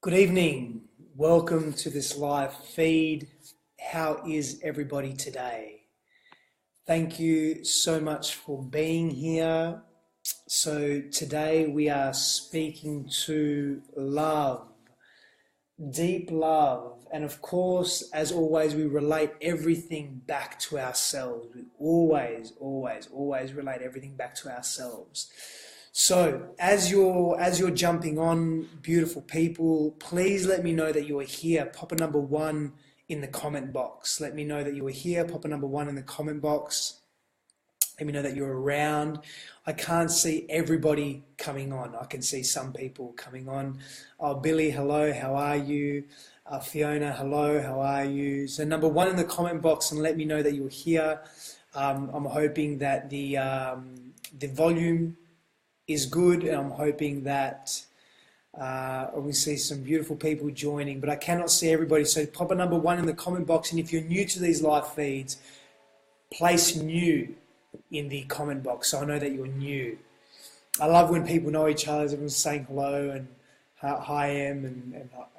Good evening. Welcome to this live feed. How is everybody today? Thank you so much for being here. So today we are speaking to love, deep love. And of course, as always, we relate everything back to ourselves. We always relate everything back to ourselves. So as you're jumping on, beautiful people, please let me know that you are here. Pop a number 1 in the comment box. Let me know that you are here. Pop a number 1 in the comment box. Let me know that you're around. I can't see everybody coming on. I can see some people coming on. Oh, Billy, hello, how are you? Fiona, hello, how are you? So number 1 in the comment box and let me know that you're here. I'm hoping that the volume is good, and I'm hoping that we see some beautiful people joining, but I cannot see everybody. So pop a number 1 in the comment box, and if you're new to these live feeds, place new in the comment box so I know that you're new. I love when people know each other. Everyone's saying hello and hi Em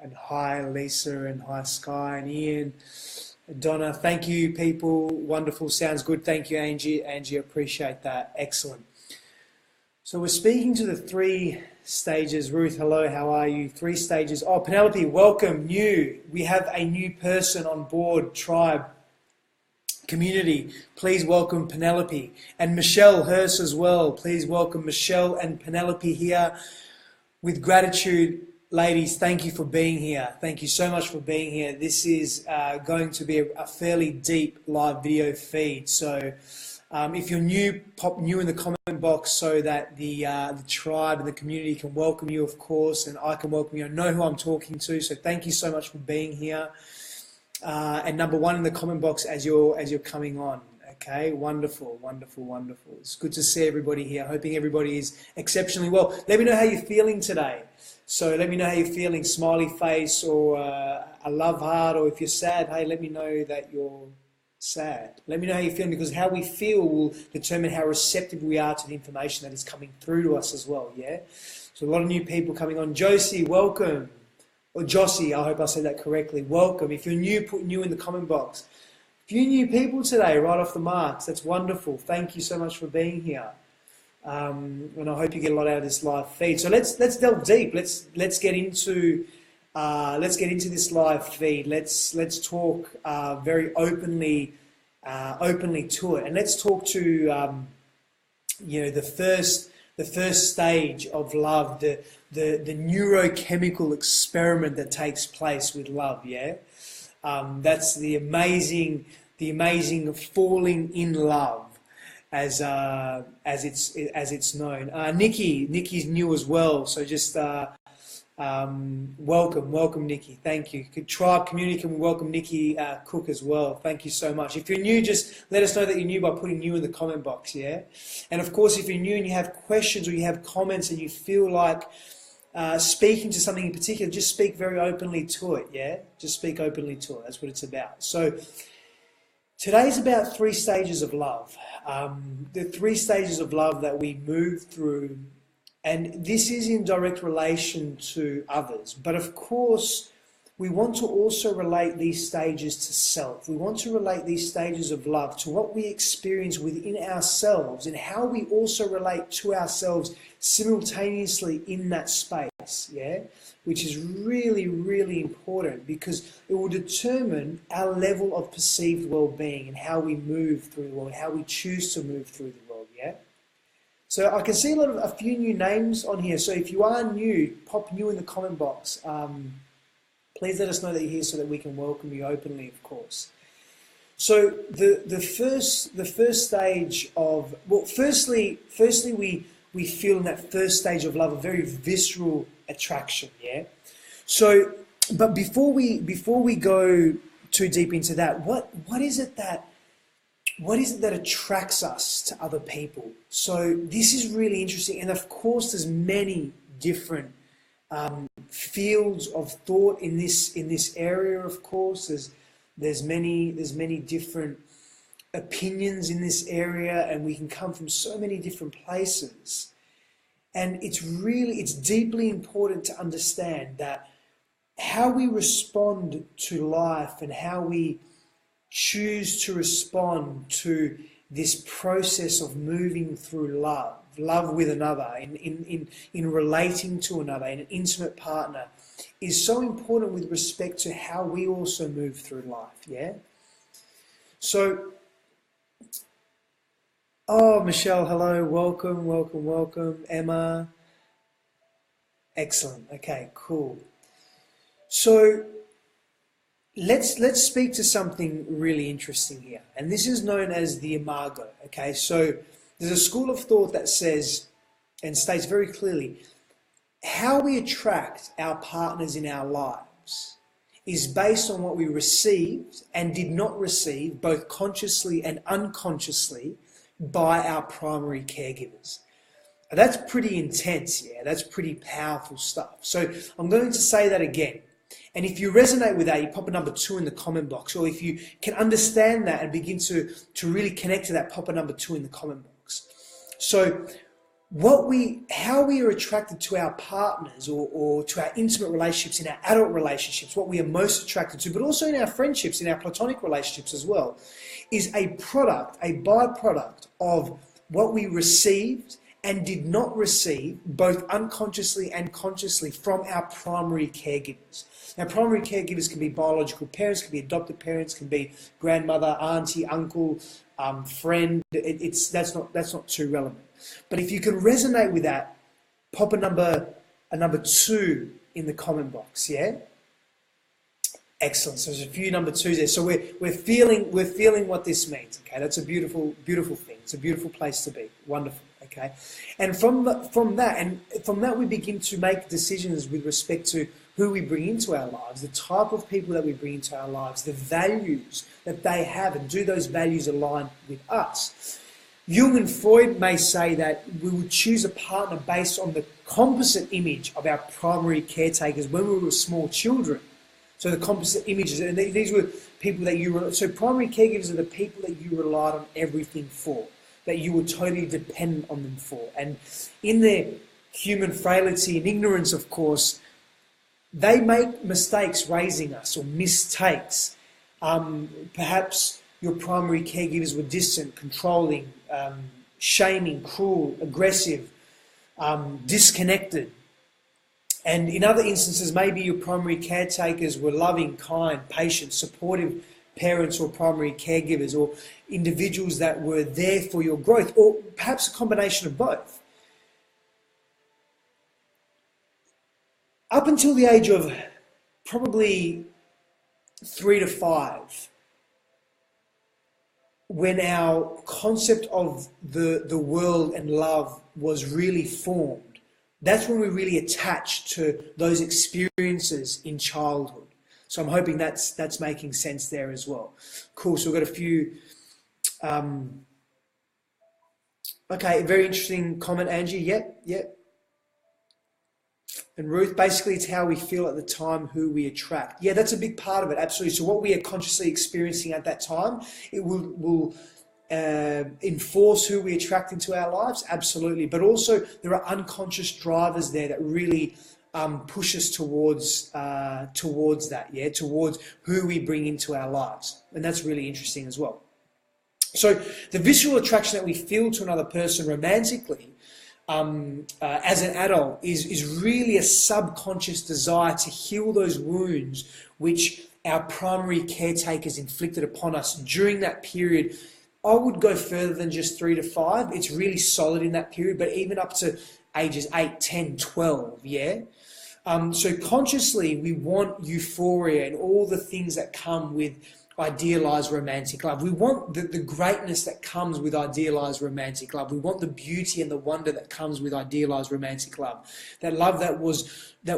and hi Lisa and hi Sky and Ian, Donna. Thank you, people. Wonderful. Sounds good. Thank you, Angie. Angie, appreciate that. Excellent. So we're speaking to the 3 stages. Ruth, hello, how are you? 3 stages. Oh, Penelope, welcome, new. We have a new person on board, tribe, community. Please welcome Penelope. And Michelle Hurst as well. Please welcome Michelle and Penelope here. With gratitude, ladies, thank you for being here. Thank you so much for being here. This is going to be a fairly deep live video feed. So if you're new, pop new in the comment box so that the tribe and the community can welcome you, of course, and I can welcome you. I know who I'm talking to, so thank you so much for being here. And number 1 in the comment box as you're coming on. Okay, wonderful, wonderful, wonderful. It's good to see everybody here. Hoping everybody is exceptionally well. Let me know how you're feeling today. So let me know how you're feeling. Smiley face or a love heart, or if you're sad, hey, let me know that you're sad. Let me know how you're feeling, because how we feel will determine how receptive we are to the information that is coming through to us as well, yeah? So a lot of new people coming on. Josie, welcome. Or Jossie, I hope I said that correctly. Welcome. If you're new, put new in the comment box. A few new people today, right off the marks. That's wonderful. Thank you so much for being here. And I hope you get a lot out of this live feed. So let's delve deep. Let's get into this live feed. Let's talk very openly to it, and let's talk to the first stage of love, the neurochemical experiment that takes place with love. Yeah, that's the amazing falling in love, as it's known. Nikki's new as well, so just. Welcome Nikki, thank you. Tribe community, can we welcome Nikki Cook as well? Thank you so much. If you're new, just let us know that you're new by putting new in the comment box, yeah? And of course, if you're new and you have questions or you have comments and you feel like speaking to something in particular, just speak very openly to it, yeah? Just speak openly to it, that's what it's about. So today's about 3 stages of love. The 3 stages of love that we move through. And this is in direct relation to others. But of course, we want to also relate these stages to self. We want to relate these stages of love to what we experience within ourselves and how we also relate to ourselves simultaneously in that space, yeah? Which is really, really important, because it will determine our level of perceived well-being and how we move through the world, how we choose to move through the world, yeah? So I can see a few new names on here. So if you are new, pop new in the comment box. Please let us know that you're here so that we can welcome you openly, of course. So the first stage of, well, firstly we feel in that first stage of love a very visceral attraction, yeah. So, but before we go too deep into that, what is it that attracts us to other people? So this is really interesting, and of course there's many different fields of thought in this area. Of course, there's many different opinions in this area, and we can come from so many different places. And it's deeply important to understand that how we respond to life and how we choose to respond to this process of moving through love with another, in relating to another, in an intimate partner, is so important with respect to how we also move through life, yeah? So, oh, Michelle, hello, welcome, welcome, welcome. Emma, excellent, okay, cool. So, let's speak to something really interesting here, and this is known as the imago, okay? So, there's a school of thought that says, and states very clearly, how we attract our partners in our lives is based on what we received and did not receive, both consciously and unconsciously, by our primary caregivers. That's pretty intense, yeah? That's pretty powerful stuff. So I'm going to say that again. And if you resonate with that, you pop a number 2 in the comment box. Or if you can understand that and begin to really connect to that, pop a number 2 in the comment box. So how we are attracted to our partners or to our intimate relationships, in our adult relationships, what we are most attracted to, but also in our friendships, in our platonic relationships as well, is a byproduct of what we received and did not receive, both unconsciously and consciously, from our primary caregivers. Now, primary caregivers can be biological parents, can be adopted parents, can be grandmother, auntie, uncle, friend. That's not too relevant. But if you can resonate with that, pop a number 2 in the comment box, yeah? Excellent. So there's a few number 2s there. So we're feeling what this means. Okay, that's a beautiful thing. It's a beautiful place to be. Wonderful. Okay, and from that we begin to make decisions with respect to who we bring into our lives, the type of people that we bring into our lives, the values that they have, and do those values align with us. Jung and Freud may say that we would choose a partner based on the composite image of our primary caretakers when we were small children. So the composite images, and these were people that so primary caregivers are the people that you relied on everything for, that you were totally dependent on them for. And in their human frailty and ignorance, of course, they make mistakes raising us, or mistakes. Perhaps your primary caregivers were distant, controlling, shaming, cruel, aggressive, disconnected. And in other instances, maybe your primary caretakers were loving, kind, patient, supportive parents or primary caregivers, or individuals that were there for your growth, or perhaps a combination of both. Up until the age of probably 3 to 5, when our concept of the world and love was really formed, that's when we really attached to those experiences in childhood. So I'm hoping that's making sense there as well. Cool, so we've got a few... okay, very interesting comment, Angie. Yep. And Ruth, basically it's how we feel at the time, who we attract. Yeah, that's a big part of it, absolutely. So what we are consciously experiencing at that time, it will enforce who we attract into our lives, absolutely. But also there are unconscious drivers there that really push us towards that, yeah, towards who we bring into our lives. And that's really interesting as well. So the visceral attraction that we feel to another person romantically, as an adult, is really a subconscious desire to heal those wounds which our primary caretakers inflicted upon us during that period. I would go further than just 3 to 5. It's really solid in that period, but even up to ages 8, 10, 12, yeah? So consciously, we want euphoria and all the things that come with idealized romantic love. We want the greatness that comes with idealized romantic love. We want the beauty and the wonder that comes with idealized romantic love. That love that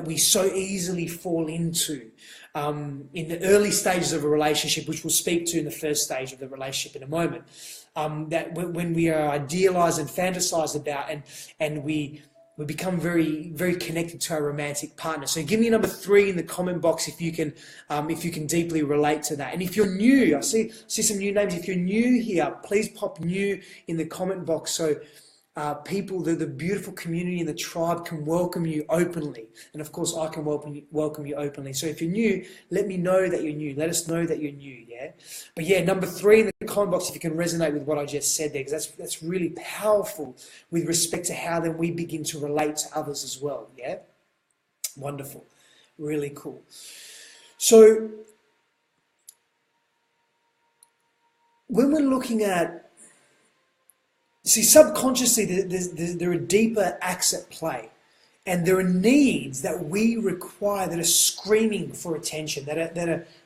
we so easily fall into in the early stages of a relationship, which we'll speak to in the first stage of the relationship in a moment. That when we are idealized and fantasized about, and we become very, very connected to our romantic partner. So give me number 3 in the comment box if you can deeply relate to that. And if you're new, I see some new names. If you're new here, please pop new in the comment box so people, the beautiful community in the tribe can welcome you openly. And of course, I can welcome you openly. So if you're new, let me know that you're new. Let us know that you're new, yeah? But yeah, number 3 in the comment box, if you can resonate with what I just said there, because that's really powerful with respect to how then we begin to relate to others as well, yeah? Wonderful. Really cool. So when we're looking at, see, subconsciously, there are deeper acts at play, and there are needs that we require that are screaming for attention, that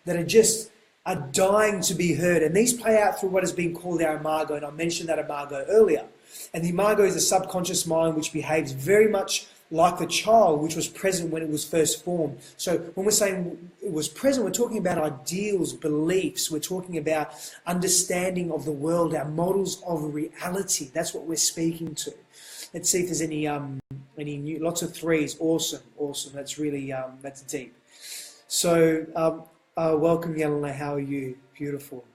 are just are dying to be heard, and these play out through what has been called our imago, and I mentioned that imago earlier. And the imago is a subconscious mind which behaves very much like the child which was present when it was first formed. So when we're saying it was present, we're talking about ideals, beliefs, we're talking about understanding of the world, our models of reality. That's what we're speaking to. Let's see if there's any new, lots of 3s. Awesome. That's really, that's deep. So welcome, Yelena, how are you? Beautiful.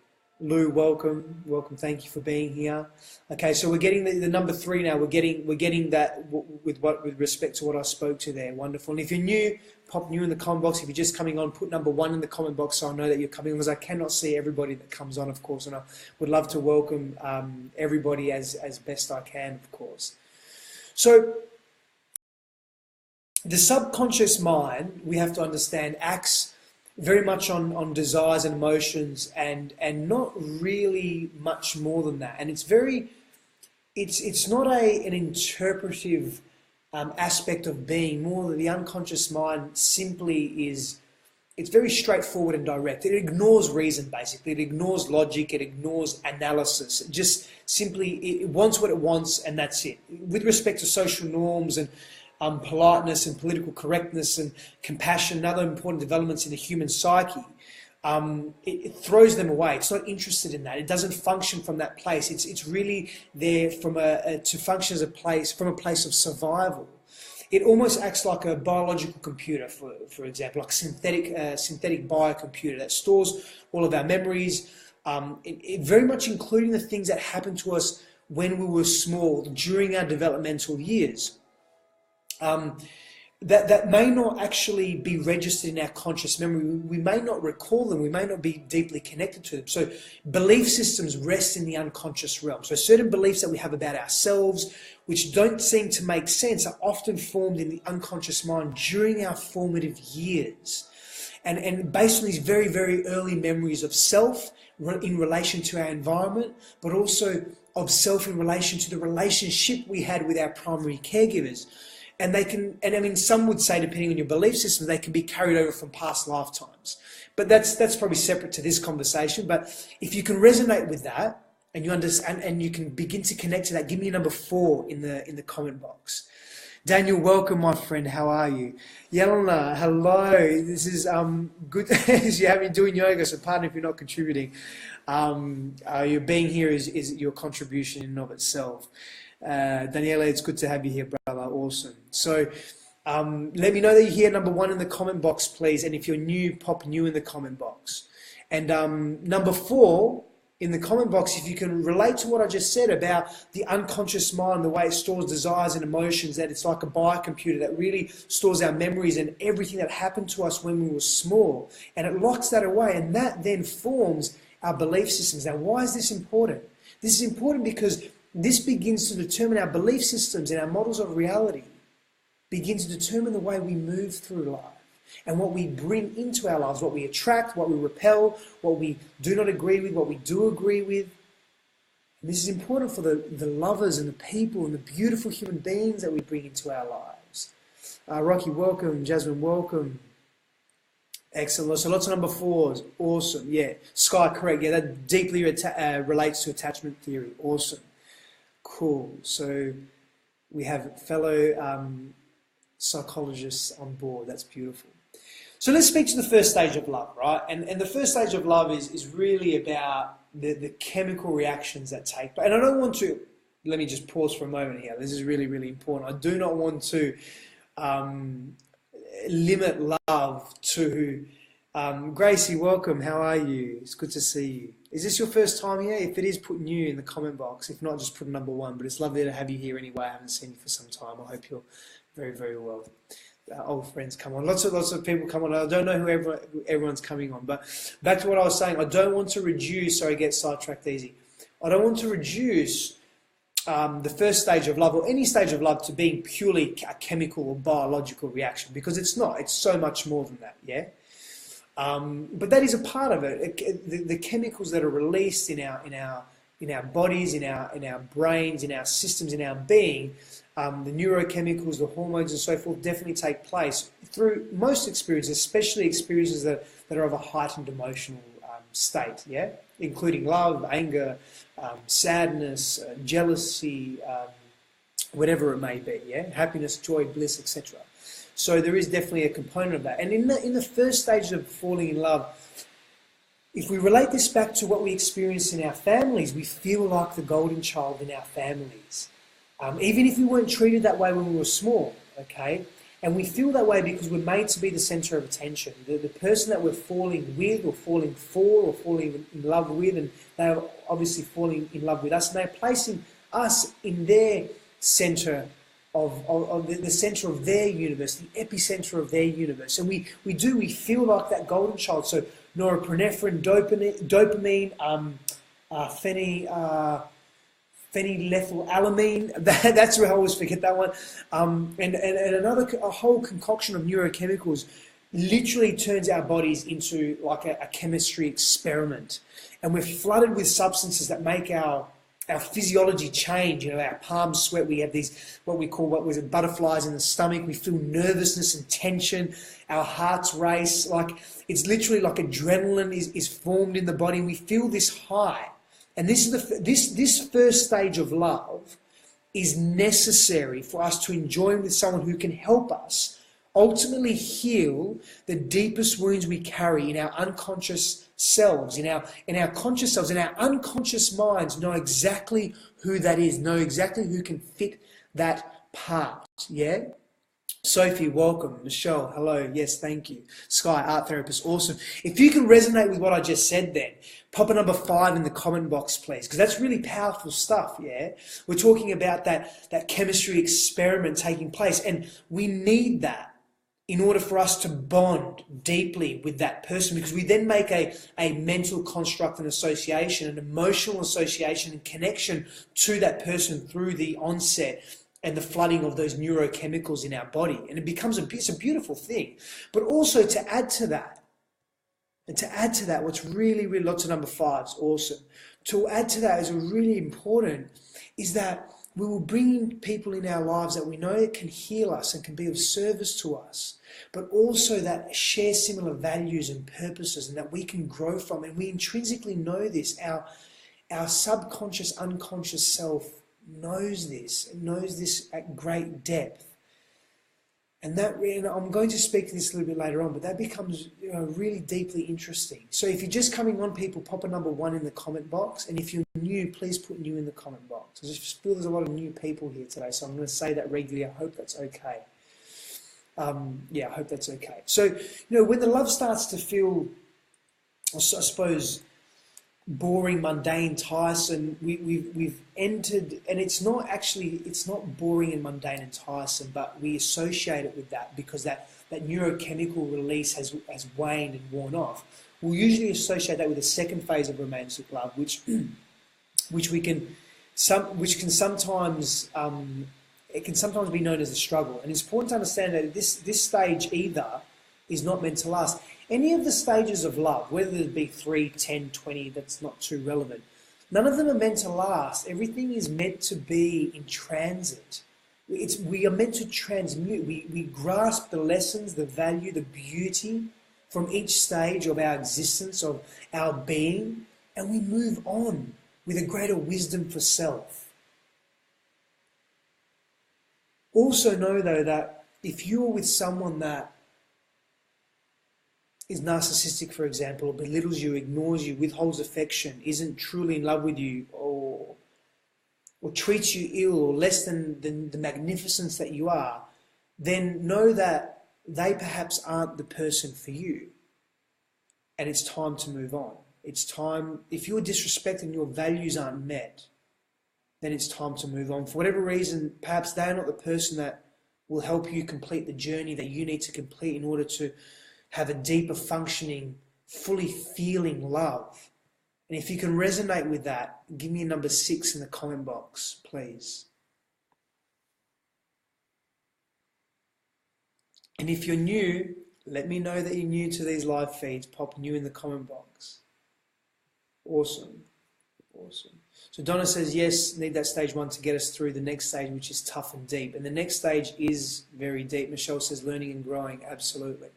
Lou, welcome. Thank you for being here. Okay, so we're getting the number 3 now. We're getting that with respect to what I spoke to there. Wonderful. And if you're new, pop new in the comment box. If you're just coming on, put number 1 in the comment box so I know that you're coming on, because I cannot see everybody that comes on, of course, and I would love to welcome everybody as best I can, of course. So the subconscious mind, we have to understand, acts very much on desires and emotions, and not really much more than that. And it's not an interpretive aspect of being. More that the unconscious mind simply is, it's very straightforward and direct. It ignores reason, basically. It ignores logic. It ignores analysis. It just simply, it wants what it wants, and that's it. With respect to social norms and politeness and political correctness and compassion and other important developments in the human psyche, it throws them away. It's not interested in that. It doesn't function from that place. It's really there to function as from a place of survival. It almost acts like a biological computer, for example, like a synthetic biocomputer that stores all of our memories, it very much including the things that happened to us when we were small, during our developmental years. That may not actually be registered in our conscious memory. We may not recall them. We may not be deeply connected to them. So belief systems rest in the unconscious realm. So certain beliefs that we have about ourselves, which don't seem to make sense, are often formed in the unconscious mind during our formative years. And based on these very, very early memories of self in relation to our environment, but also of self in relation to the relationship we had with our primary caregivers. And they can, and I mean, some would say, depending on your belief system, they can be carried over from past lifetimes. But that's probably separate to this conversation. But if you can resonate with that, and you understand, and you can begin to connect to that, give me a number 4 in the comment box. Daniel, welcome, my friend. How are you? Yelena, hello. This is good. You have me doing yoga, so pardon if you're not contributing. Your being here is your contribution in and of itself. Daniela, it's good to have you here, brother. Awesome. So let me know that you're here, number 1 in the comment box, please. And if you're new, pop new in the comment box. And number 4 in the comment box, if you can relate to what I just said about the unconscious mind, the way it stores desires and emotions, that it's like a biocomputer that really stores our memories and everything that happened to us when we were small. And it locks that away, and that then forms our belief systems. Now, why is this important? This is important because this begins to determine our belief systems and our models of reality, begin to determine the way we move through life and what we bring into our lives, what we attract, what we repel, what we do not agree with, what we do agree with. And this is important for the lovers and the people and the beautiful human beings that we bring into our lives. Rocky, welcome. Jasmine, welcome. Excellent. So lots of number 4s. Awesome. Yeah. Sky, correct. Yeah, that deeply relates to attachment theory. Awesome. Cool. So we have fellow psychologists on board. That's beautiful. So let's speak to the first stage of love, right? And the first stage of love is really about the chemical reactions that take place. And I don't want to, let me just pause for a moment here. This is really, really important. I do not want to limit love to Gracie, welcome. How are you? It's good to see you. Is this your first time here? If it is, put new in the comment box. If not, just put number one. But it's lovely to have you here anyway. I haven't seen you for some time. I hope you're very, very well. Old friends come on. Lots of people come on. I don't know who everyone's coming on. But back to what I was saying. I don't want to reduce, sorry, get sidetracked easy. I don't want to reduce the first stage of love or any stage of love to being purely a chemical or biological reaction, because it's not. It's so much more than that, yeah? But that is a part of it. The chemicals that are released in our bodies, in our brains, in our systems, in our being, the neurochemicals, the hormones and so forth definitely take place through most experiences, especially experiences that are of a heightened emotional state, yeah? Including love, anger, sadness, jealousy, whatever it may be, yeah? Happiness, joy, bliss, etc. So there is definitely a component of that. And in the first stage of falling in love, if we relate this back to what we experience in our families, we feel like the golden child in our families. Even if we weren't treated that way when we were small, okay? And we feel that way because we're made to be the center of attention. The person that we're falling with or falling for or falling in love with, and they're obviously falling in love with us, and they're placing us in their center of the center of their universe, the epicenter of their universe. And we feel like that golden child. So norepinephrine, dopamine, phenylethylamine, that's where I always forget that one, and a whole concoction of neurochemicals literally turns our bodies into like a chemistry experiment. And we're flooded with substances that make our physiology change. You know, our palms sweat. We have these what was it, butterflies in the stomach. We feel nervousness and tension. Our hearts race. Like it's literally like adrenaline is formed in the body. And we feel this high. And this is this first stage of love is necessary for us to enjoy with someone who can help us ultimately heal the deepest wounds we carry in our unconscious selves, in our conscious selves, in our unconscious minds. Know exactly who that is, know exactly who can fit that part, yeah? Sophie, welcome. Michelle, hello. Yes, thank you. Sky, art therapist, awesome. If you can resonate with what I just said then, pop a number 5 in the comment box, please, because that's really powerful stuff, yeah? We're talking about that chemistry experiment taking place, and we need that in order for us to bond deeply with that person, because we then make a mental construct and association, an emotional association and connection to that person through the onset and the flooding of those neurochemicals in our body. And it's a beautiful thing. But also to add to that, what's really, really, lots of number 5s, awesome. To add to that is really important, is that we will bring in people in our lives that we know can heal us and can be of service to us, but also that share similar values and purposes and that we can grow from. And we intrinsically know this. Our subconscious, unconscious self knows this at great depth. And I'm going to speak to this a little bit later on, but that becomes really deeply interesting. So if you're just coming on, people, pop a number 1 in the comment box. And if you're new, please put new in the comment box. I just feel there's a lot of new people here today, so I'm going to say that regularly. I hope that's okay. I hope that's okay. So, when the love starts to feel, I suppose, boring, mundane, tiresome, we've entered, and it's not boring and mundane and tiresome, but we associate it with that because that neurochemical release has waned and worn off. We'll usually associate that with the second phase of romantic love, which can sometimes be known as a struggle. And it's important to understand that this stage either is not meant to last. Any of the stages of love, whether it be 3, 10, 20, that's not too relevant. None of them are meant to last. Everything is meant to be in transit. We are meant to transmute. We grasp the lessons, the value, the beauty from each stage of our existence, of our being, and we move on with a greater wisdom for self. Also know, though, that if you're with someone that is narcissistic, for example, or belittles you, ignores you, withholds affection, isn't truly in love with you, or treats you ill or less than the magnificence that you are, then know that they perhaps aren't the person for you. and it's time to move on. It's time, if you're disrespected and your values aren't met, then it's time to move on. For whatever reason, perhaps they're not the person that will help you complete the journey that you need to complete in order to have a deeper functioning, fully feeling love. And if you can resonate with that, give me a number 6 in the comment box, please. And if you're new, let me know that you're new to these live feeds. Pop new in the comment box. Awesome. Awesome. So Donna says, yes, need that stage 1 to get us through the next stage, which is tough and deep. And the next stage is very deep. Michelle says, learning and growing. Absolutely.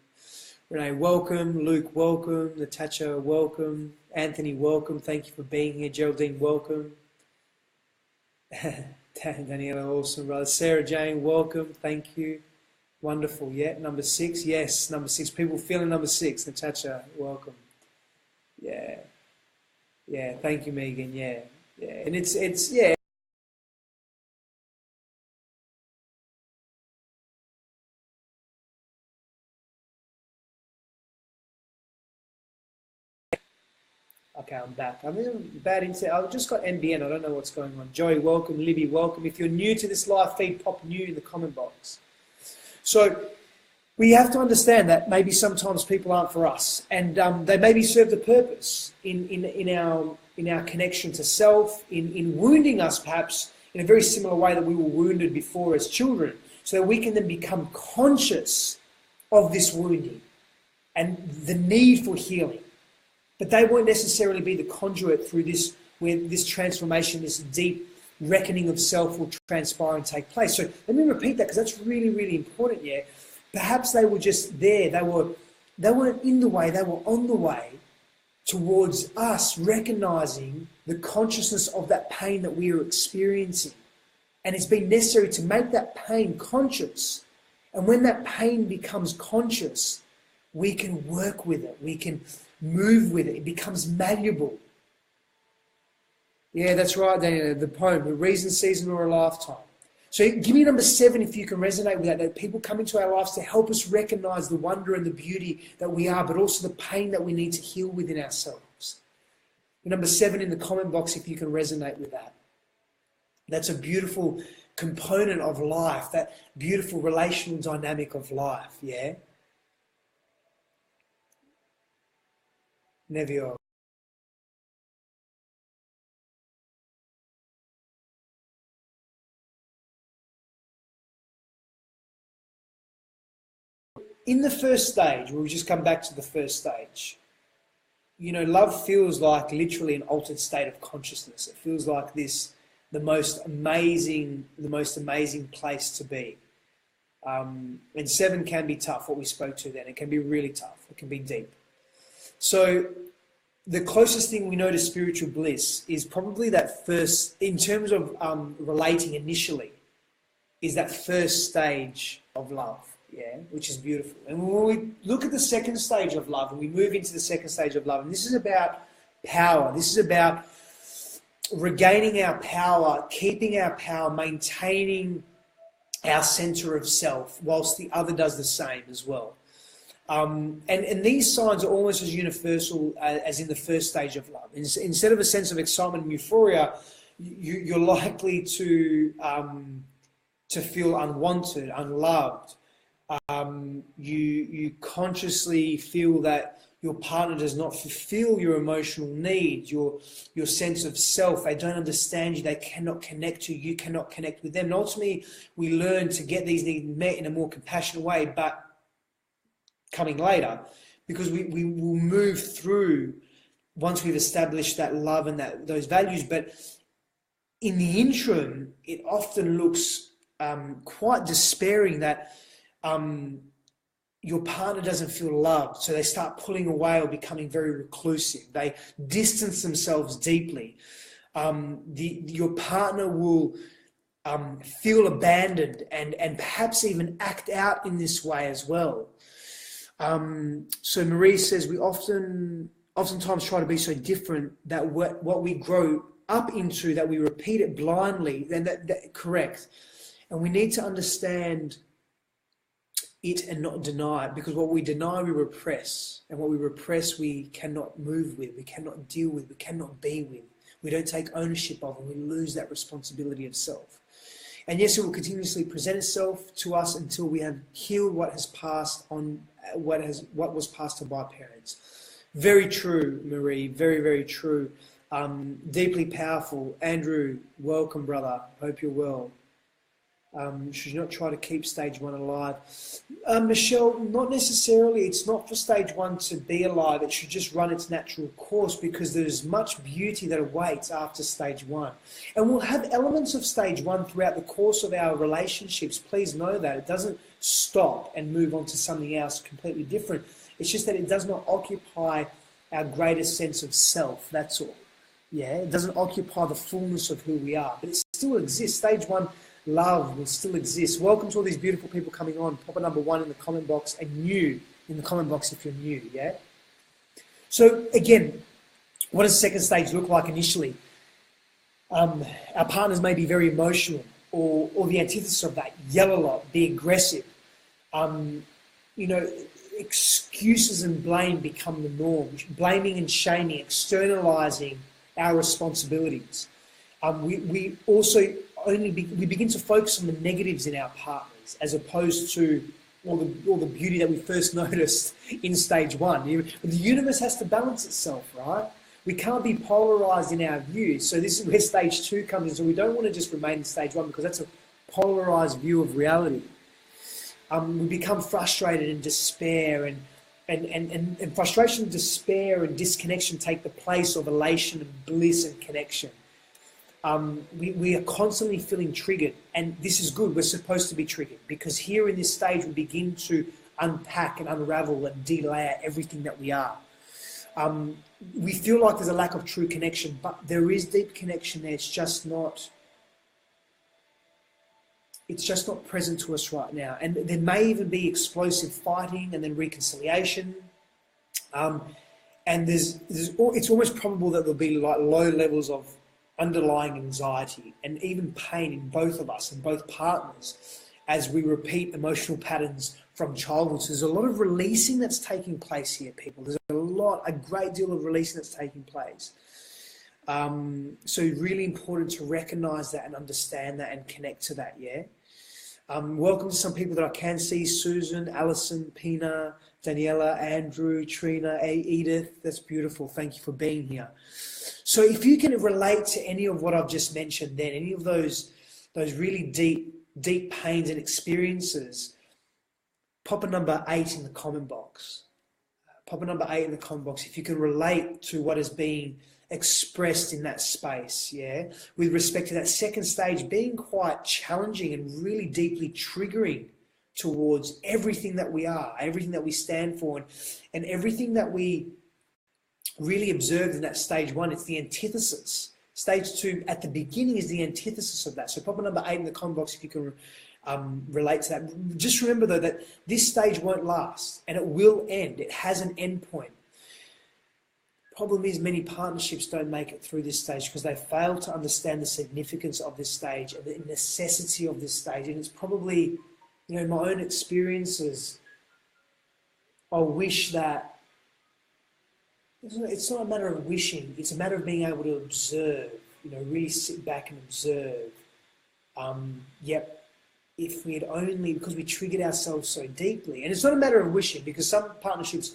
Renee, welcome. Luke, welcome. Natasha, welcome. Anthony, welcome. Thank you for being here. Geraldine, welcome. Daniela, awesome, brother. Sarah Jane, welcome. Thank you. Wonderful. Yeah, number 6. Yes, number 6. People feeling number 6. Natasha, welcome. Yeah. Yeah, thank you, Megan. Yeah. Yeah. And it's yeah. Okay, I'm back. I'm in bad internet. I've just got NBN. I don't know what's going on. Joey, welcome. Libby, welcome. If you're new to this live feed, pop new in the comment box. So we have to understand that maybe sometimes people aren't for us, and they maybe serve the purpose in our connection to self, in wounding us perhaps in a very similar way that we were wounded before as children, so that we can then become conscious of this wounding and the need for healing. But they won't necessarily be the conduit through this, where this transformation, this deep reckoning of self will transpire and take place. So let me repeat that, because that's really, really important. Yeah, perhaps they were just there. They weren't in the way. They were on the way towards us recognizing the consciousness of that pain that we are experiencing, and it's been necessary to make that pain conscious. And when that pain becomes conscious, we can work with it. We can move with it. It becomes malleable. Yeah, that's right, Daniel. The poem, a reason, season, or a lifetime. So give me number 7 if you can resonate with that. That people come into our lives to help us recognize the wonder and the beauty that we are, but also the pain that we need to heal within ourselves. Number 7 in the comment box if you can resonate with that. That's a beautiful component of life, that beautiful relational dynamic of life, yeah? Nevio. In the first stage, we'll just come back to the first stage. You know, love feels like literally an altered state of consciousness. It feels like this, the most amazing place to be. And 7 can be tough, what we spoke to then. It can be really tough. It can be deep. So the closest thing we know to spiritual bliss is probably that first, in terms of relating initially, is that first stage of love, yeah, which is beautiful. And when we look at the second stage of love, and we move into the second stage of love, and this is about power, this is about regaining our power, keeping our power, maintaining our center of self, whilst the other does the same as well. And these signs are almost as universal as in the first stage of love. Instead of a sense of excitement and euphoria, you're likely to feel unwanted, unloved. You consciously feel that your partner does not fulfill your emotional needs, your sense of self. They don't understand you. They cannot connect to you. You cannot connect with them. And ultimately, we learn to get these needs met in a more compassionate way, but coming later, because we will move through once we've established that love and those values. But in the interim, it often looks quite despairing that your partner doesn't feel loved, so they start pulling away or becoming very reclusive. They distance themselves deeply. Your partner will feel abandoned and perhaps even act out in this way as well. So Marie says we oftentimes try to be so different that what we grow up into, that we repeat it blindly, then that correct. And we need to understand it and not deny it, because what we deny we repress, and what we repress we cannot move with, we cannot deal with, we cannot be with, we don't take ownership of, and we lose that responsibility of self. And yes, it will continuously present itself to us until we have healed what has passed on, what was passed on by parents. Very true, Marie, very, very true. Deeply powerful. Andrew, welcome, brother, hope you're well. Should you not try to keep stage 1 alive? Michelle, not necessarily. It's not for stage 1 to be alive. It should just run its natural course, because there's much beauty that awaits after stage 1. And we'll have elements of stage 1 throughout the course of our relationships. Please know that. It doesn't stop and move on to something else completely different. It's just that it does not occupy our greatest sense of self, that's all. Yeah, it doesn't occupy the fullness of who we are, but it still exists. Stage 1 love will still exist. Welcome to all these beautiful people coming on. Pop a number 1 in the comment box, and new in the comment box if you're new, yeah? So again, what does second stage look like initially? Our partners may be very emotional, or the antithesis of that, yell a lot, be aggressive. Excuses and blame become the norm. Blaming and shaming, externalizing our responsibilities. We also we begin to focus on the negatives in our partners, as opposed to all the beauty that we first noticed in stage 1. The universe has to balance itself, right? We can't be polarized in our views. So this is where stage 2 comes in. So we don't want to just remain in stage 1, because that's a polarized view of reality. We become frustrated and despair, and frustration, despair, and disconnection take the place of elation and bliss and connection. We are constantly feeling triggered, and this is good. We're supposed to be triggered, because here in this stage we begin to unpack and unravel and delayer everything that we are. We feel like there's a lack of true connection, but there is deep connection there. It's just not present to us right now. And there may even be explosive fighting and then reconciliation. And it's almost probable that there'll be like low levels of underlying anxiety and even pain in both of us and both partners as we repeat emotional patterns from childhood. So there's a lot of releasing that's taking place here, people. There's a great deal of releasing that's taking place. So really important to recognize that and understand that and connect to that, yeah? Welcome to some people that I can see: Susan, Alison, Pina, Daniela, Andrew, Trina, Edith. That's beautiful. Thank you for being here. So if you can relate to any of what I've just mentioned then, any of those really deep pains and experiences, pop a number 8 in the comment box. Pop a number 8 in the comment box if you can relate to what is being expressed in that space, yeah? With respect to that second stage being quite challenging and really deeply triggering towards everything that we are, everything that we stand for, and everything that we really observed in that stage 1. It's the antithesis. Stage 2 at the beginning is the antithesis of that. So pop a number 8 in the comment box if you can relate to that. Just remember though that this stage won't last, and it will end. It has an end point. Problem is, many partnerships don't make it through this stage because they fail to understand the significance of this stage and the necessity of this stage. And it's probably, my own experiences, I wish that, it's not a matter of wishing, it's a matter of being able to observe, really sit back and observe. If we had only, because we triggered ourselves so deeply, and it's not a matter of wishing, because some partnerships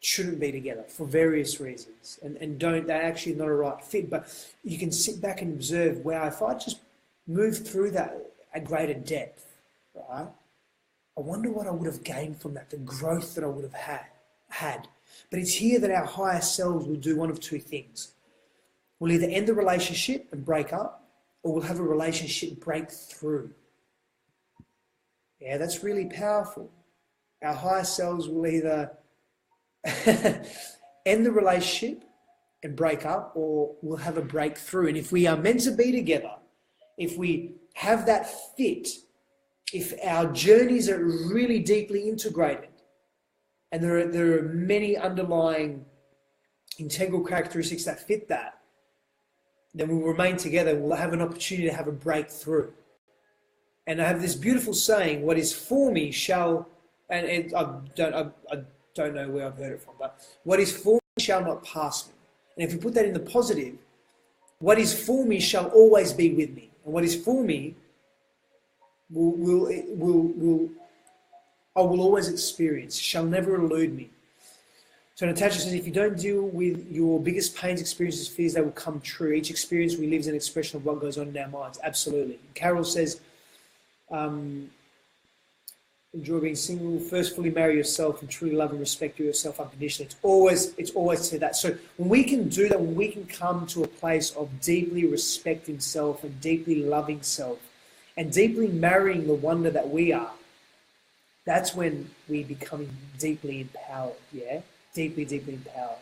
shouldn't be together for various reasons, and they're actually not a right fit, but you can sit back and observe, wow, if I just moved through that at greater depth, right, I wonder what I would have gained from that, the growth that I would have had. But it's here that our higher selves will do one of two things. We'll either end the relationship and break up, or we'll have a relationship breakthrough. Yeah, that's really powerful. Our higher selves will either end the relationship and break up, or we'll have a breakthrough. And if we are meant to be together, if we have that fit, if our journeys are really deeply integrated, and there are many underlying integral characteristics that fit that, then we'll remain together. We'll have an opportunity to have a breakthrough. And I have this beautiful saying, what is for me shall, and I don't know where I've heard it from, but what is for me shall not pass me. And if we put that in the positive, what is for me shall always be with me. And what is for me I will always experience, shall never elude me. So Natasha says, if you don't deal with your biggest pains, experiences, fears, they will come true. Each experience we live is an expression of what goes on in our minds. Absolutely. Carol says, enjoy being single. First, fully marry yourself and truly love and respect yourself unconditionally. It's always to that. So when we can do that, when we can come to a place of deeply respecting self and deeply loving self and deeply marrying the wonder that we are, that's when we become deeply empowered. Yeah, deeply, deeply empowered.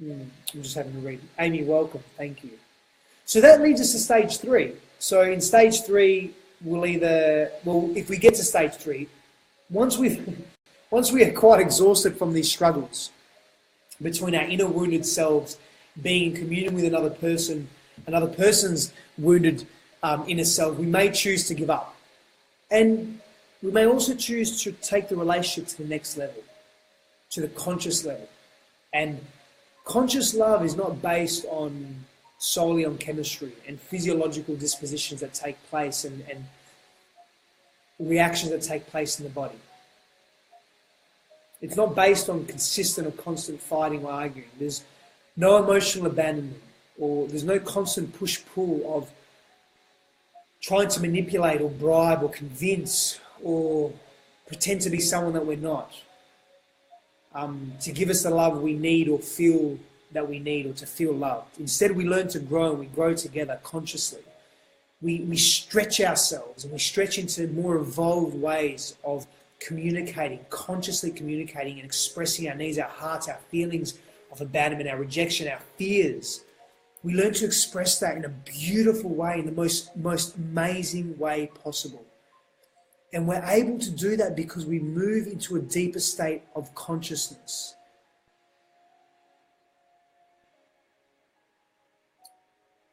I'm just having to read. Amy, welcome. Thank you. So that leads us to stage 3. So in stage 3, if we get to stage 3, once we are quite exhausted from these struggles between our inner wounded selves being in communion with another person's wounded inner self, we may choose to give up. And we may also choose to take the relationship to the next level, to the conscious level. And conscious love is not based solely on chemistry and physiological dispositions that take place and reactions that take place in the body. It's not based on consistent or constant fighting or arguing. There's no emotional abandonment, or there's no constant push-pull of trying to manipulate or bribe or convince or pretend to be someone that we're not, to give us the love we need or feel that we need, or to feel loved. Instead, we learn to grow, and we grow together consciously. We stretch ourselves, and we stretch into more evolved ways of communicating, consciously communicating and expressing our needs, our hearts, our feelings of abandonment, our rejection, our fears. We learn to express that in a beautiful way, in the most amazing way possible. And we're able to do that because we move into a deeper state of consciousness.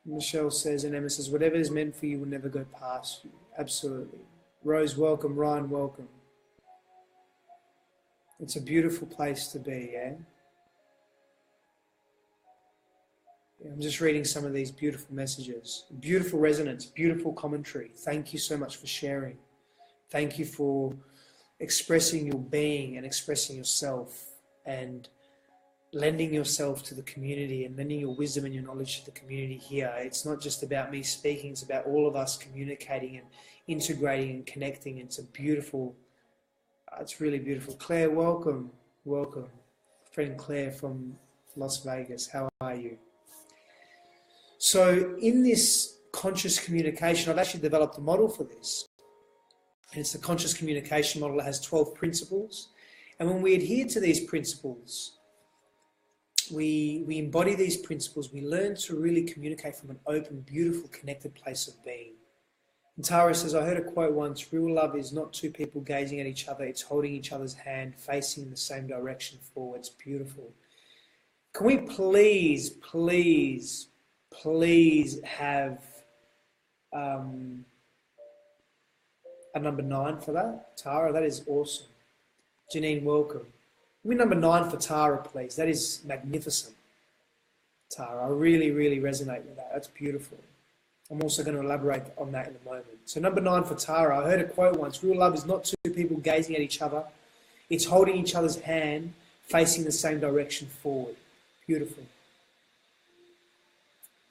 Michelle says, and Emma says, whatever is meant for you will never go past you. Absolutely. Rose, welcome. Ryan, welcome. It's a beautiful place to be, yeah? I'm just reading some of these beautiful messages. Beautiful resonance, beautiful commentary. Thank you so much for sharing. Thank you for expressing your being and expressing yourself and lending yourself to the community and lending your wisdom and your knowledge to the community here. It's not just about me speaking, it's about all of us communicating and integrating and connecting. It's a beautiful, it's really beautiful. Claire, welcome. Welcome. Friend Claire from Las Vegas, how are you? So in this conscious communication, I've actually developed a model for this. And it's the conscious communication model. It has 12 principles. And when we adhere to these principles, we embody these principles, we learn to really communicate from an open, beautiful, connected place of being. And Tara says, I heard a quote once, real love is not two people gazing at each other, it's holding each other's hand, facing in the same direction forward. It's beautiful. Can we please have a number 9 for that? Tara, that is awesome. Janine, welcome. Give me number 9 for Tara, please. That is magnificent. Tara, I really, really resonate with that. That's beautiful. I'm also going to elaborate on that in a moment. So number 9 for Tara. I heard a quote once, real love is not two people gazing at each other. It's holding each other's hand, facing the same direction forward. Beautiful.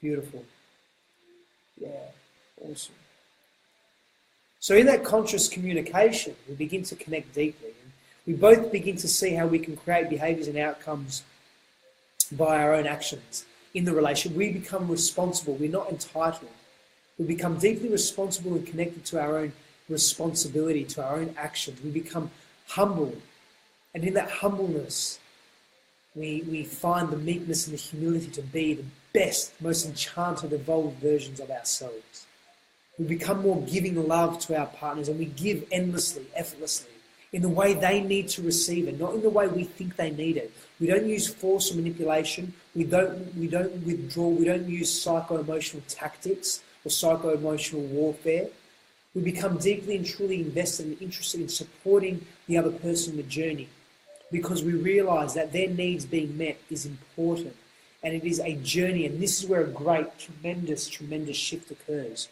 Beautiful. Yeah, awesome. So in that conscious communication, we begin to connect deeply. And we both begin to see how we can create behaviours and outcomes by our own actions in the relationship. We become responsible. We're not entitled. We become deeply responsible and connected to our own responsibility, to our own actions. We become humble. And in that humbleness, we find the meekness and the humility to be the best, most enchanted, evolved versions of ourselves. We become more giving love to our partners, and we give endlessly, effortlessly, in the way they need to receive it, not in the way we think they need it. We don't use force or manipulation. We don't withdraw. We don't use psycho-emotional tactics or psycho-emotional warfare. We become deeply and truly invested and interested in supporting the other person in the journey, because we realize that their needs being met is important, and it is a journey, and this is where a great, tremendous shift occurs.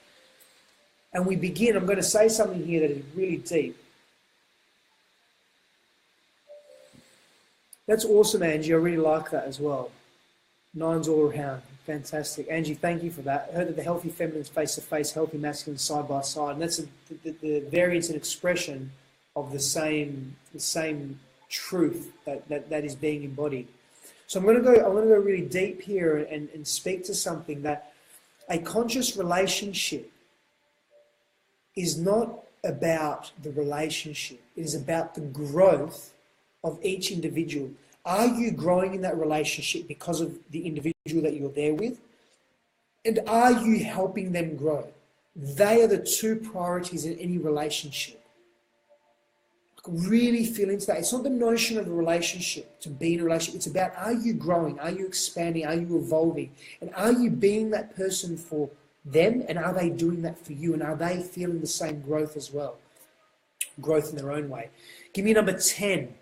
And we begin, I'm going to say something here that is really deep. That's awesome, Angie. I really like that as well. 9s all around. Fantastic. Angie, thank you for that. I heard that the healthy feminines face-to-face, healthy masculines side-by-side. And that's the variance and expression of the same truth that is being embodied. So I'm going to go really deep here and speak to something, that a conscious relationship is not about the relationship. It is about the growth of each individual. Are you growing in that relationship because of the individual that you're there with? And are you helping them grow? They are the two priorities in any relationship. Really feel into that. It's not the notion of a relationship, to be in a relationship. It's about, are you growing? Are you expanding? Are you evolving? And are you being that person for them? And are they doing that for you? And are they feeling the same growth as well? Growth in their own way. Give me number 10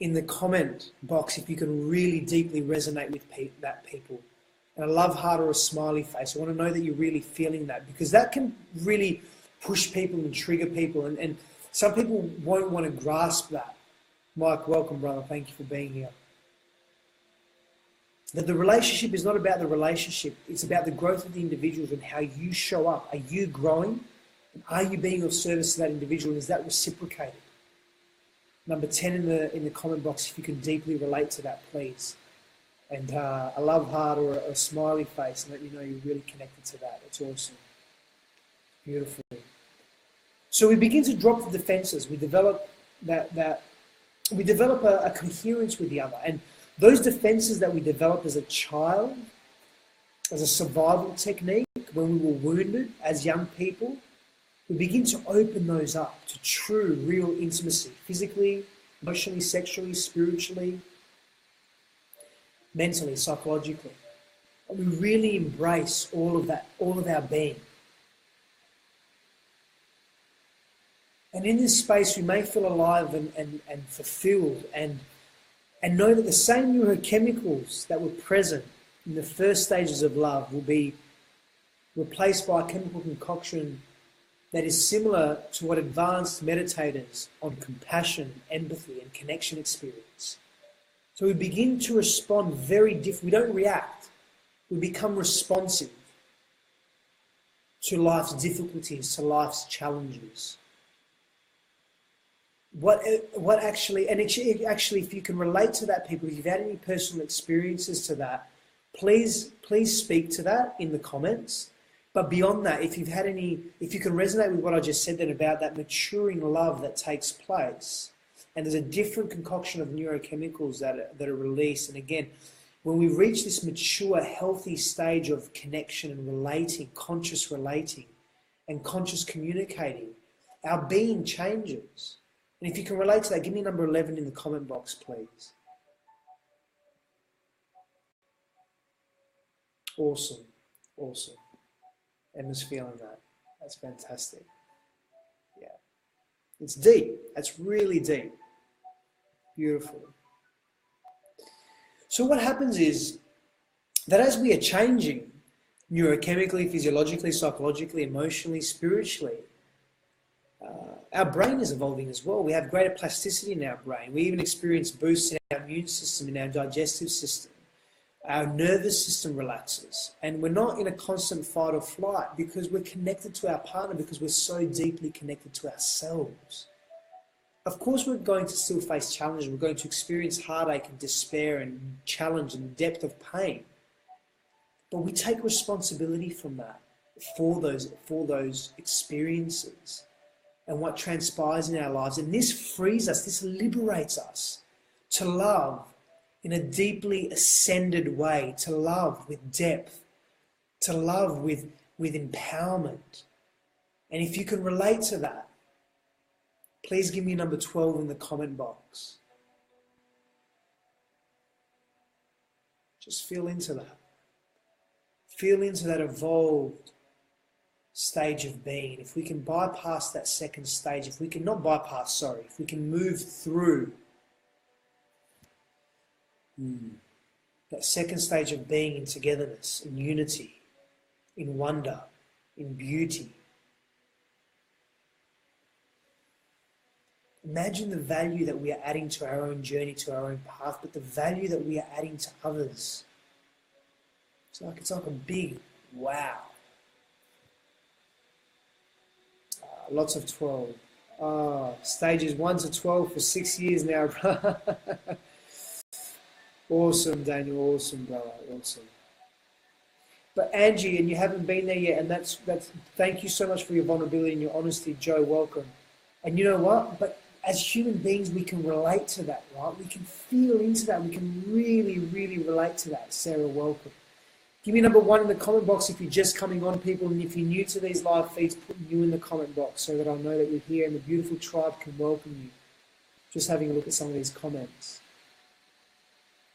in the comment box if you can really deeply resonate with that people. And a love heart or a smiley face. I want to know that you're really feeling that, because that can really push people and trigger people. And some people won't want to grasp that. Mike, welcome, brother. Thank you for being here. That the relationship is not about the relationship. It's about the growth of the individuals and how you show up. Are you growing? And are you being of service to that individual? And is that reciprocated? Number 10 in the comment box, if you can deeply relate to that, please. And a love heart or a smiley face, and let me know you're really connected to that. It's awesome. Beautiful. So we begin to drop the defenses. We develop a coherence with the other. And those defenses that we develop as a child, as a survival technique, when we were wounded as young people, we begin to open those up to true, real intimacy, physically, emotionally, sexually, spiritually, mentally, psychologically. And we really embrace all of that, all of our being. And in this space, we may feel alive and fulfilled and know that the same neurochemicals that were present in the first stages of love will be replaced by a chemical concoction that is similar to what advanced meditators on compassion, empathy, and connection experience. So we begin to respond very different. We don't react. We become responsive to life's difficulties, to life's challenges. What actually, and actually, if you can relate to that, people, if you've had any personal experiences to that, please speak to that in the comments. But beyond that, if you can resonate with what I just said then about that maturing love that takes place, and there's a different concoction of neurochemicals that are released. And again, when we reach this mature, healthy stage of connection and relating, conscious relating and conscious communicating, our being changes. And if you can relate to that, give me number 11 in the comment box, please. Awesome. Awesome. Emma's feeling that. That's fantastic. Yeah. It's deep. That's really deep. Beautiful. So what happens is that as we are changing neurochemically, physiologically, psychologically, emotionally, spiritually, our brain is evolving as well. We have greater plasticity in our brain. We even experience boosts in our immune system, in our digestive system. Our nervous system relaxes. And we're not in a constant fight or flight because we're connected to our partner, because we're so deeply connected to ourselves. Of course, we're going to still face challenges. We're going to experience heartache and despair and challenge and depth of pain. But we take responsibility from that, for those experiences and what transpires in our lives. And this frees us, this liberates us to love in a deeply ascended way, to love with depth, to love with empowerment. And if you can relate to that, Please give me number 12 in the comment box. Just feel into that. Feel into that evolved stage of being. If we can bypass that second stage, if we can not bypass, sorry, if we can move through that second stage of being in togetherness, in unity, in wonder, in beauty. Imagine the value that we are adding to our own journey, to our own path, but the value that we are adding to others. It's like a big wow. Lots of 12. Stages 1 to 12 for 6 years now. Awesome, Daniel. Awesome, brother. Awesome. But Angie, and you haven't been there yet, and that's. Thank you so much for your vulnerability and your honesty, Joe. Welcome. And you know what? But as human beings, we can relate to that, right? We can feel into that. We can really, really relate to that. Sarah, welcome. Give me number 1 in the comment box if you're just coming on, people. And if you're new to these live feeds, put you in the comment box so that I know that you're here and the beautiful tribe can welcome you. Just having a look at some of these comments.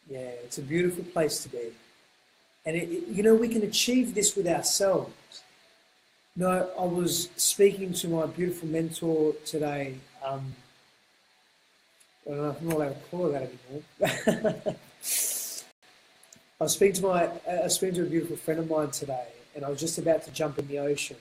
Yeah, it's a beautiful place to be. And, we can achieve this with ourselves. I was speaking to my beautiful mentor today. I don't know if I'm not allowed to call her that anymore. I was speaking to a beautiful friend of mine today, and I was just about to jump in the ocean.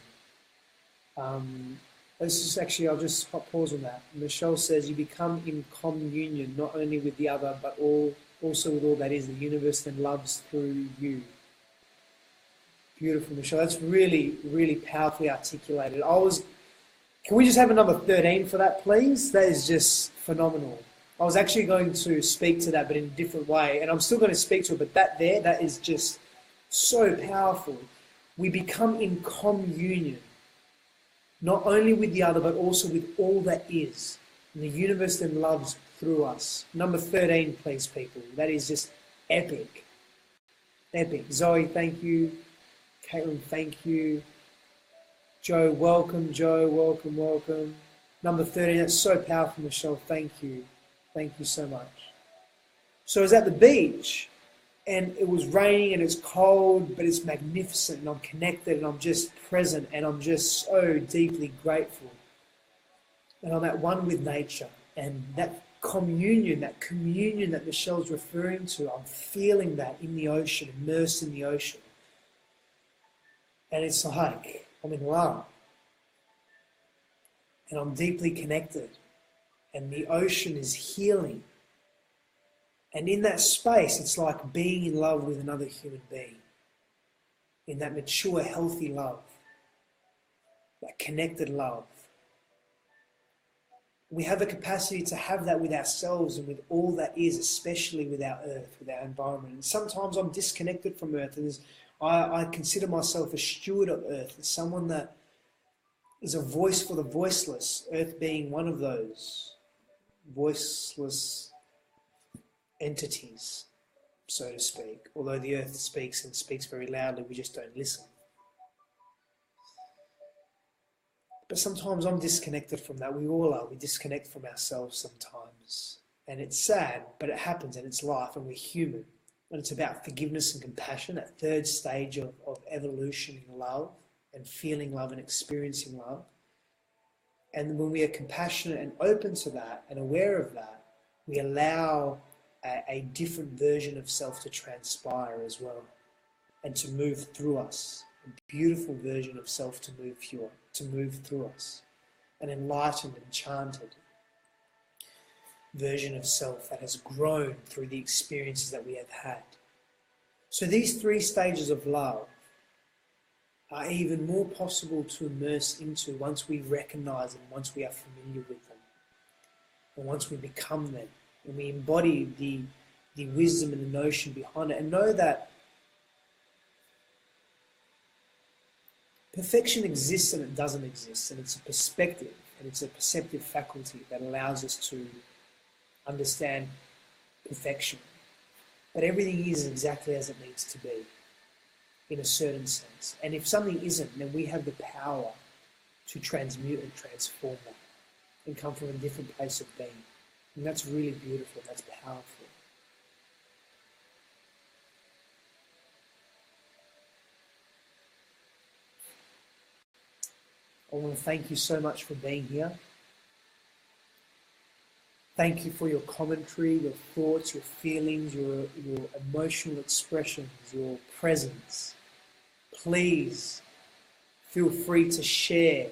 This is actually, I'll just pause on that. Michelle says, you become in communion, not only with the other, but also with all that is. The universe then loves through you. Beautiful, Michelle. That's really, really powerfully articulated. Can we just have a number 13 for that, please? That is just phenomenal. I was actually going to speak to that, but in a different way. And I'm still going to speak to it, but that is just so powerful. We become in communion, not only with the other, but also with all that is. And the universe then loves through us. Number 13, please, people. That is just epic. Epic. Zoe, thank you. Caitlin, thank you. Joe, welcome. Joe, welcome, welcome. Number 13, that's so powerful, Michelle. Thank you. Thank you so much. So I was at the beach, and it was raining, and it's cold, but it's magnificent, and I'm connected, and I'm just present, and I'm just so deeply grateful. And I'm at one with nature, and that communion that Michelle's referring to, I'm feeling that in the ocean, immersed in the ocean. And it's like I'm in love, and I'm deeply connected, and the ocean is healing. And in that space, it's like being in love with another human being, in that mature, healthy love, that connected love. We have the capacity to have that with ourselves and with all that is, especially with our earth, with our environment. And sometimes I'm disconnected from earth, and I consider myself a steward of earth, as someone that is a voice for the voiceless, earth being one of those voiceless entities, so to speak. Although the earth speaks and speaks very loudly, we just don't listen. But sometimes I'm disconnected from that. We all are. We disconnect from ourselves sometimes. And it's sad, but it happens, and it's life, and we're human. And it's about forgiveness and compassion, that third stage of evolution in love and feeling love and experiencing love. And when we are compassionate and open to that and aware of that, we allow a different version of self to transpire as well and to move through us. A beautiful version of self to move through us. An enlightened, enchanted version of self that has grown through the experiences that we have had. So these 3 stages of love are even more possible to immerse into once we recognize them, once we are familiar with them, and once we become them, and we embody the wisdom and the notion behind it, and know that perfection exists and it doesn't exist, and it's a perspective, and it's a perceptive faculty that allows us to understand perfection. But everything is exactly as it needs to be, in a certain sense. And if something isn't, then we have the power to transmute and transform that. and come from a different place of being. And that's really beautiful. That's powerful. I want to thank you so much for being here. Thank you for your commentary, your thoughts, your feelings, your emotional expressions, your presence. Please feel free to share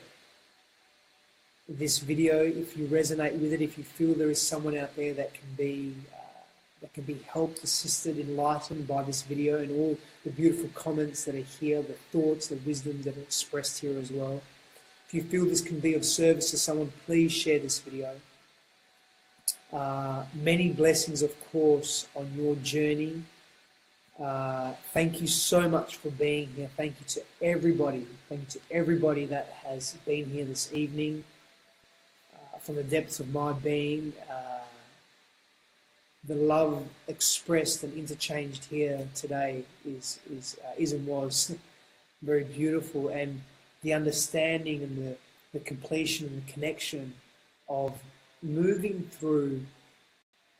this video if you resonate with it, if you feel there is someone out there that can be helped, assisted, enlightened by this video and all the beautiful comments that are here, the thoughts, the wisdom that are expressed here as well. If you feel this can be of service to someone, please share this video. Many blessings, of course, on your journey. Thank you so much for being here. Thank you to everybody. Thank you to everybody that has been here this evening. From the depths of my being, the love expressed and interchanged here today is and was very beautiful, and the understanding and the completion and the connection of moving through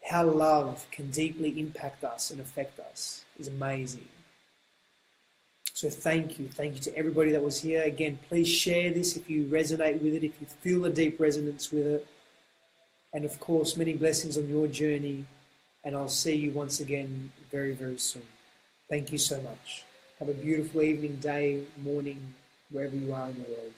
how love can deeply impact us and affect us is amazing. So thank you to everybody that was here. Again, please share this if you resonate with it, if you feel a deep resonance with it. And of course, many blessings on your journey. And I'll see you once again very, very soon. Thank you so much. Have a beautiful evening, day, morning, wherever you are in the world.